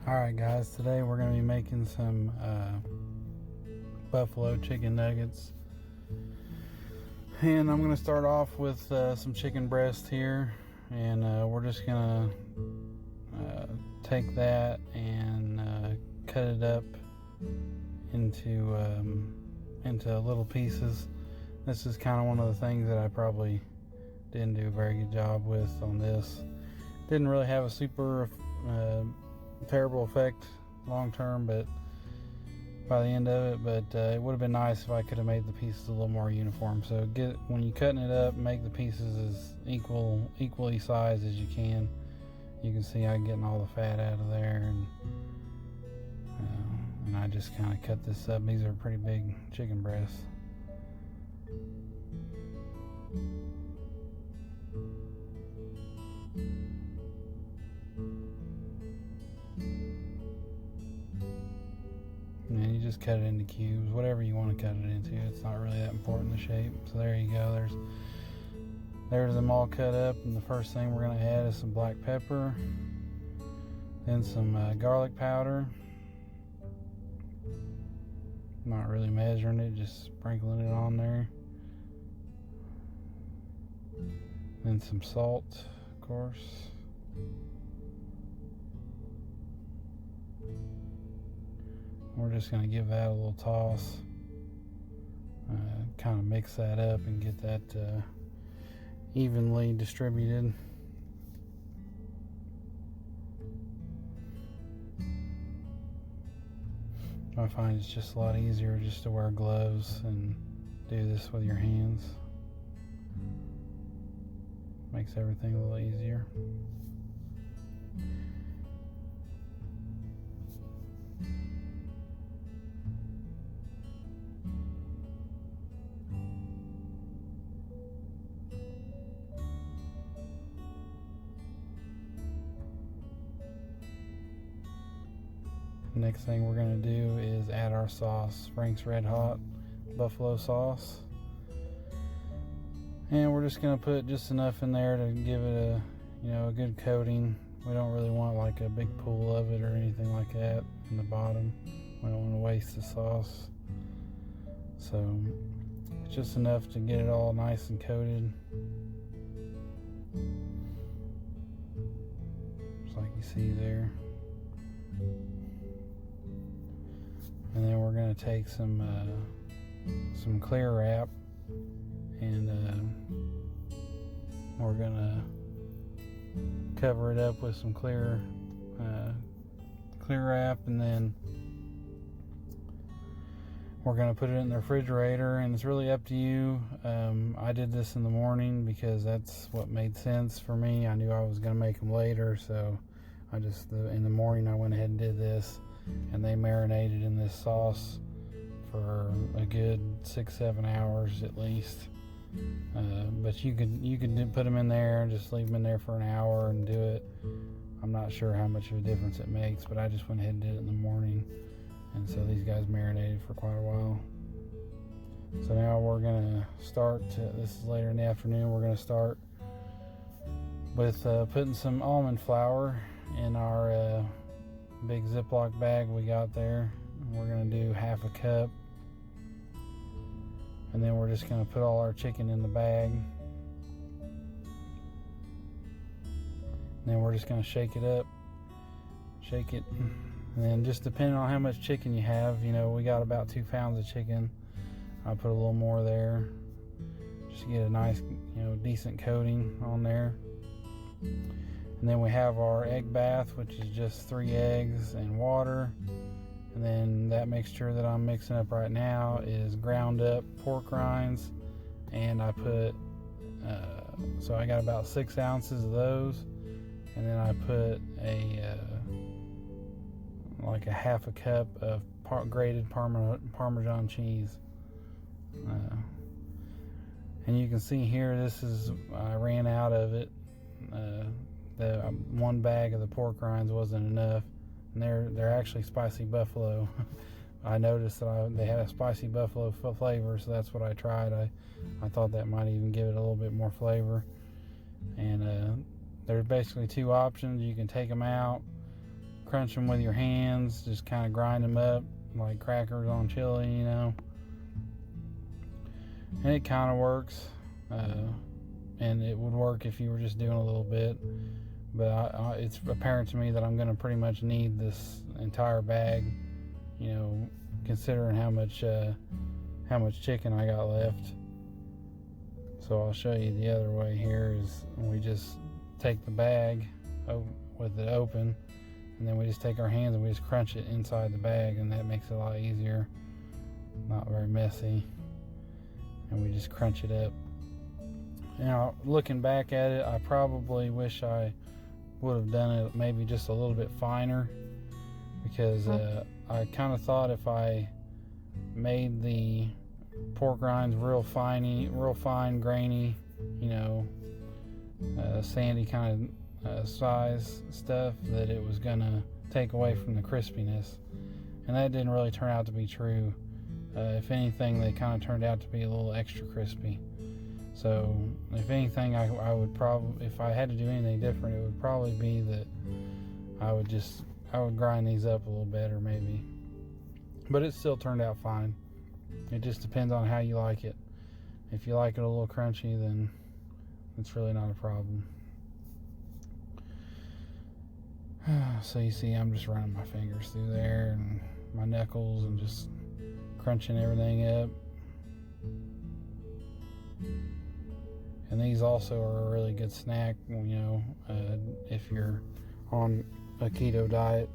Alright guys, today we're going to be making some buffalo chicken nuggets, and I'm going to start off with some chicken breast here, and we're just going to take that and cut it up into little pieces. This is kind of one of the things that I probably didn't do a very good job with on this. Didn't really have a super terrible effect long term, but by the end of it, but it would have been nice if I could have made the pieces a little more uniform. So when you're cutting it up, make the pieces as equally sized as you can. You can see I'm getting all the fat out of there, and I just kind of cut this up. These are pretty big chicken breasts. And you just cut it into cubes, whatever you want to cut it into. It's not really that important, the shape. So there you go. There's them all cut up. And the first thing we're going to add is some black pepper, then some garlic powder. Not really measuring it, just sprinkling it on there. Then some salt, of course. We're just going to give that a little toss, kind of mix that up and get that evenly distributed. I find it's just a lot easier just to wear gloves and do this with your hands. Makes everything a little easier. Next thing we're going to do is add our sauce, Frank's Red Hot buffalo sauce, and we're just going to put just enough in there to give it a good coating. We don't really want like a big pool of it or anything like that in the bottom. We don't want to waste the sauce, so it's just enough to get it all nice and coated, just like you see there. And then we're going to take some clear wrap, and we're going to cover it up with some clear wrap, and then we're going to put it in the refrigerator. And it's really up to you. I did this in the morning because that's what made sense for me. I knew I was going to make them later, so in the morning I went ahead and did this. And they marinated in this sauce for a good 6-7 hours at least. But you could put them in there and just leave them in there for an hour and do it. I'm not sure how much of a difference it makes, but I just went ahead and did it in the morning. And so these guys marinated for quite a while. So now we're gonna start. This is later in the afternoon. We're gonna start with putting some almond flour in our big Ziploc bag we got there. We're going to do half a cup, and then we're just going to put all our chicken in the bag, and then we're just going to shake it, and then just depending on how much chicken you have, we got about 2 pounds of chicken. I'll put a little more there just to get a nice decent coating on there. And then we have our egg bath, which is just 3 eggs and water. And then that mixture that I'm mixing up right now is ground up pork rinds. And I put, so I got about 6 ounces of those. And then I put like a half a cup of grated Parmesan cheese. And you can see here, I ran out of it. The one bag of the pork rinds wasn't enough, and they're actually spicy buffalo. I noticed that they had a spicy buffalo flavor, so that's what I tried. I thought that might even give it a little bit more flavor. And there's basically 2 options. You can take them out, crunch them with your hands, just kind of grind them up like crackers on chili, you know. And it kind of works, and it would work if you were just doing a little bit, but it's apparent to me that I'm going to pretty much need this entire bag, you know, considering how much chicken I got left. So I'll show you the other way here is we just take the bag with it open, and then we just take our hands and we just crunch it inside the bag, and that makes it a lot easier, not very messy, and we just crunch it up. Now, looking back at it, I probably wish I would have done it maybe just a little bit finer, because I kind of thought if I made the pork rinds real fine, grainy, you know, sandy kind of size stuff, that it was gonna take away from the crispiness, and that didn't really turn out to be true. If anything, they kind of turned out to be a little extra crispy. So if anything, I would probably, if I had to do anything different, it would probably be that I would grind these up a little better maybe, but it still turned out fine. It just depends on how you like it. If you like it a little crunchy, then it's really not a problem. So you see, I'm just running my fingers through there and my knuckles and just crunching everything up. And these also are a really good snack, you know, if you're on a keto diet.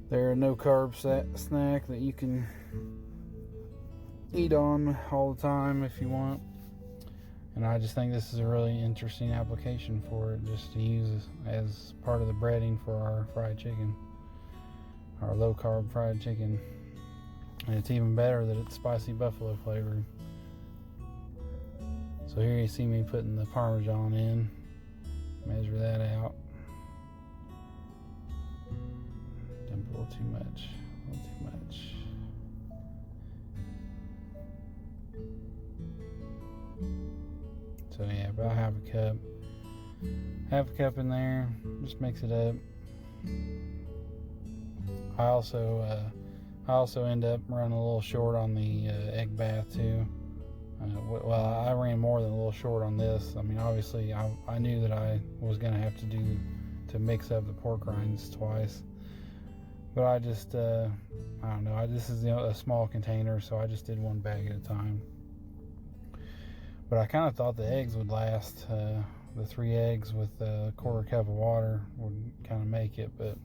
They're a no carb snack that you can eat on all the time if you want. And I just think this is a really interesting application for it, just to use as part of the breading for our fried chicken, our low carb fried chicken. And it's even better that it's spicy buffalo flavored. So here you see me putting the Parmesan in. Measure that out. Dump a little too much. So yeah, about half a cup in there. Just mix it up. I also end up running a little short on the egg bath too. Well, I ran more than a little short on this. I mean, obviously, I knew that I was going to have to mix up the pork rinds twice. But I just, I don't know. This is a small container, so I just did one bag at a time. But I kind of thought the eggs would last. The 3 eggs with a quarter cup of water would kind of make it, but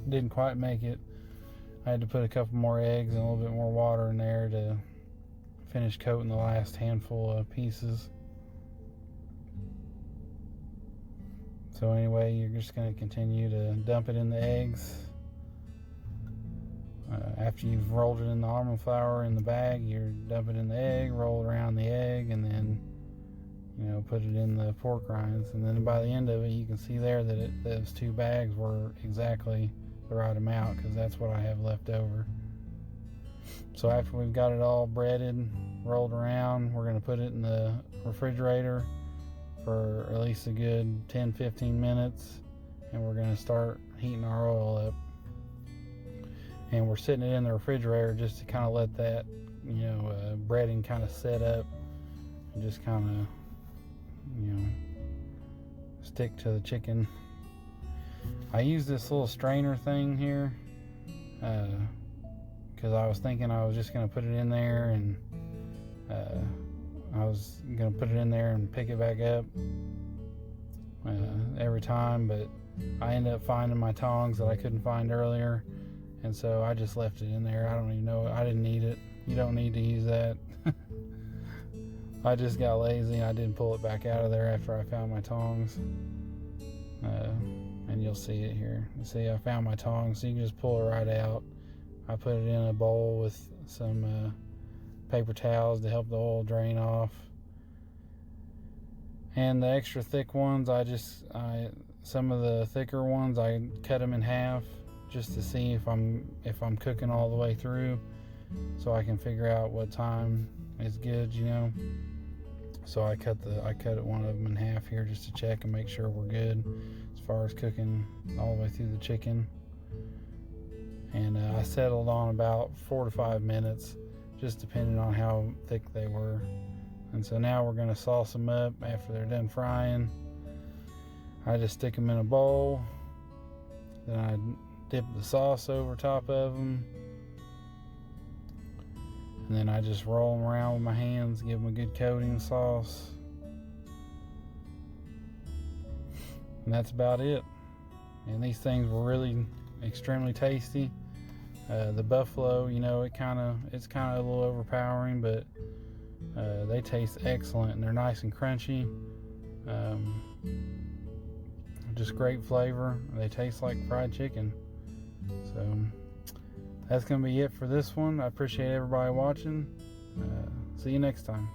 didn't quite make it. I had to put a couple more eggs and a little bit more water in there to finish coating the last handful of pieces. So anyway, you're just going to continue to dump it in the eggs. After you've rolled it in the almond flour in the bag, you're dumping in the egg, roll it around the egg, and then, you know, put it in the pork rinds. And then by the end of it, you can see there that those 2 bags were exactly the right amount, because that's what I have left over. So after we've got it all breaded, rolled around, we're going to put it in the refrigerator for at least a good 10-15 minutes, and we're going to start heating our oil up. And we're sitting it in the refrigerator just to kind of let that, you know, breading kind of set up and just kind of, you know, stick to the chicken. I use this little strainer thing here because I was thinking I was just going to put it in there, and I was going to put it in there and pick it back up every time, but I ended up finding my tongs that I couldn't find earlier, and so I just left it in there. I don't even know, I didn't need it. You don't need to use that. I just got lazy and I didn't pull it back out of there after I found my tongs. And you'll see it here. You see, I found my tongs, so you can just pull it right out. I put it in a bowl with some paper towels to help the oil drain off. And the extra thick ones, some of the thicker ones, I cut them in half just to see if I'm cooking all the way through, so I can figure out what time is good, you know. So I cut one of them in half here just to check and make sure we're good as far as cooking all the way through the chicken. And I settled on about 4 to 5 minutes, just depending on how thick they were. And so now we're going to sauce them up after they're done frying. I just stick them in a bowl, then I dip the sauce over top of them, and then I just roll them around with my hands, give them a good coating of sauce, and that's about it. And these things were really extremely tasty. The buffalo, it's kind of a little overpowering, but they taste excellent, and they're nice and crunchy. Just great flavor. They taste like fried chicken. So that's going to be it for this one. I appreciate everybody watching. See you next time.